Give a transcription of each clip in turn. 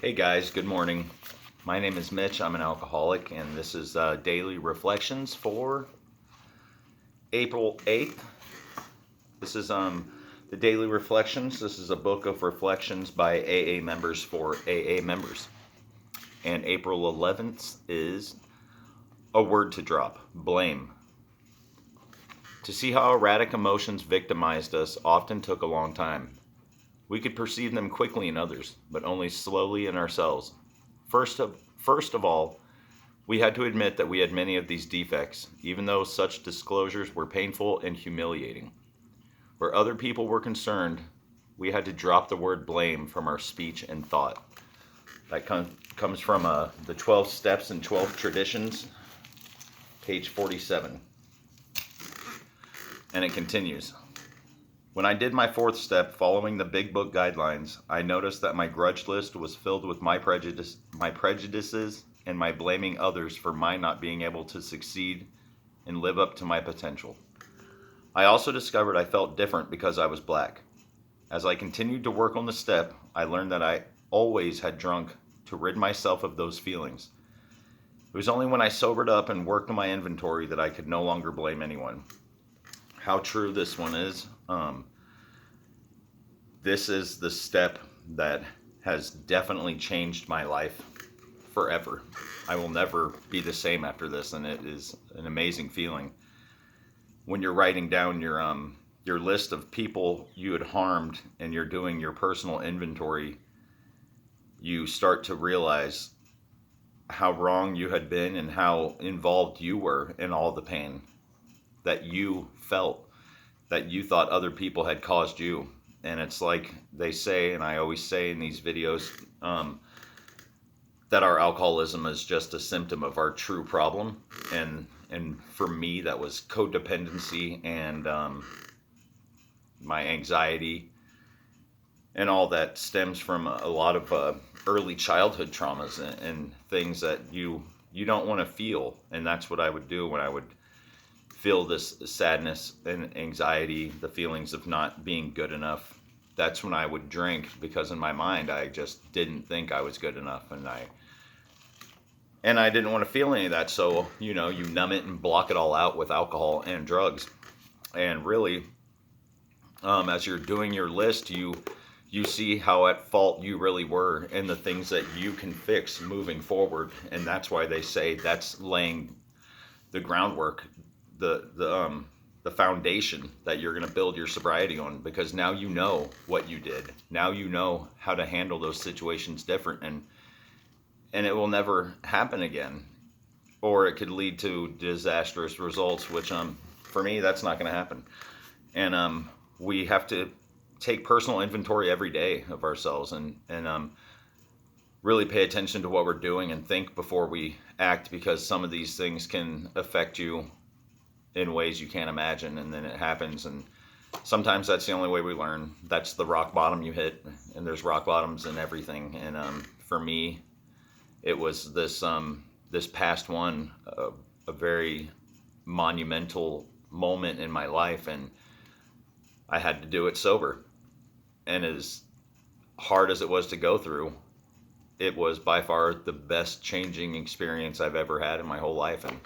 Hey guys, good morning. My name is Mitch. I'm an alcoholic, and this is Daily Reflections for April 8th. This is the Daily Reflections. This is a book of reflections by AA members for AA members. And April 11th is a word to drop: blame. To see how erratic emotions victimized us often took a long time. We could perceive them quickly in others, but only slowly in ourselves. First of all, we had to admit that we had many of these defects, even though such disclosures were painful and humiliating. Where other people were concerned, we had to drop the word blame from our speech and thought. That comes from the 12 Steps and 12 Traditions, page 47. And it continues. When I did my fourth step following the Big Book guidelines, I noticed that my grudge list was filled with my prejudices and my blaming others for my not being able to succeed and live up to my potential. I also discovered I felt different because I was black. As I continued to work on the step, I learned that I always had drunk to rid myself of those feelings. It was only when I sobered up and worked on my inventory that I could no longer blame anyone. How true this one is. This is the step that has definitely changed my life forever. I will never be the same after this, and it is an amazing feeling. When you're writing down your list of people you had harmed and you're doing your personal inventory, you start to realize how wrong you had been and how involved you were in all the pain that you felt, that you thought other people had caused you. And it's like they say, and I always say in these videos, that our alcoholism is just a symptom of our true problem. And for me, that was codependency and my anxiety, and all that stems from a lot of early childhood traumas and things that you don't want to feel. And that's what I would do when I would feel this sadness and anxiety, the feelings of not being good enough. That's when I would drink, because in my mind I just didn't think I was good enough, and I didn't want to feel any of that. So you numb it and block it all out with alcohol and drugs. And really, as you're doing your list, you see how at fault you really were and the things that you can fix moving forward. And that's why they say that's laying the groundwork, the foundation that you're going to build your sobriety on, because now you know what you did. Now you know how to handle those situations different, and it will never happen again, or it could lead to disastrous results, which for me, that's not going to happen. And we have to take personal inventory every day of ourselves, and really pay attention to what we're doing and think before we act, because some of these things can affect you in ways you can't imagine, and then it happens. And sometimes that's the only way we learn. That's the rock bottom you hit, and there's rock bottoms in everything. And for me, it was this past one, a very monumental moment in my life, and I had to do it sober. And as hard as it was to go through, it was by far the best changing experience I've ever had in my whole life. And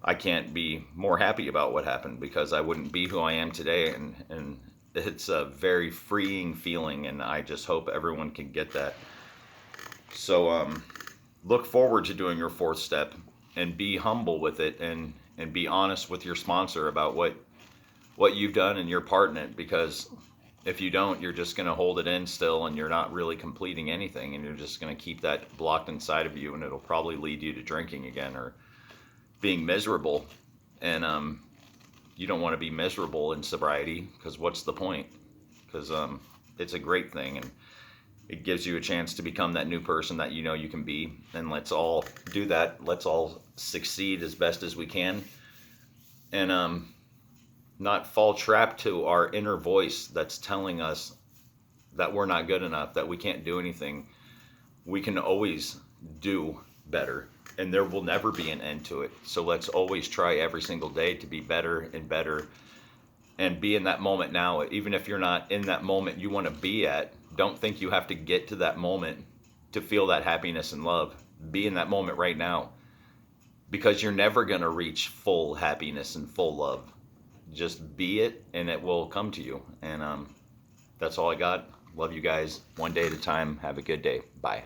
I can't be more happy about what happened, because I wouldn't be who I am today. And it's a very freeing feeling, and I just hope everyone can get that. So look forward to doing your fourth step, and be humble with it, and be honest with your sponsor about what you've done and your part in it. Because if you don't, you're just going to hold it in still, and you're not really completing anything, and you're just going to keep that blocked inside of you, and it'll probably lead you to drinking again or being miserable. And you don't want to be miserable in sobriety, because what's the point? Because it's a great thing, and it gives you a chance to become that new person that you can be. And let's all do that. Let's all succeed as best as we can, and not fall trapped to our inner voice that's telling us that we're not good enough, that we can't do anything. We can always do better, and there will never be an end to it. So let's always try every single day to be better and better, and be in that moment now. Even if you're not in that moment you want to be at, don't think you have to get to that moment to feel that happiness and love. Be in that moment right now, because you're never going to reach full happiness and full love. Just be it, and it will come to you. And that's all I got. Love you guys. One day at a time. Have a good day. Bye.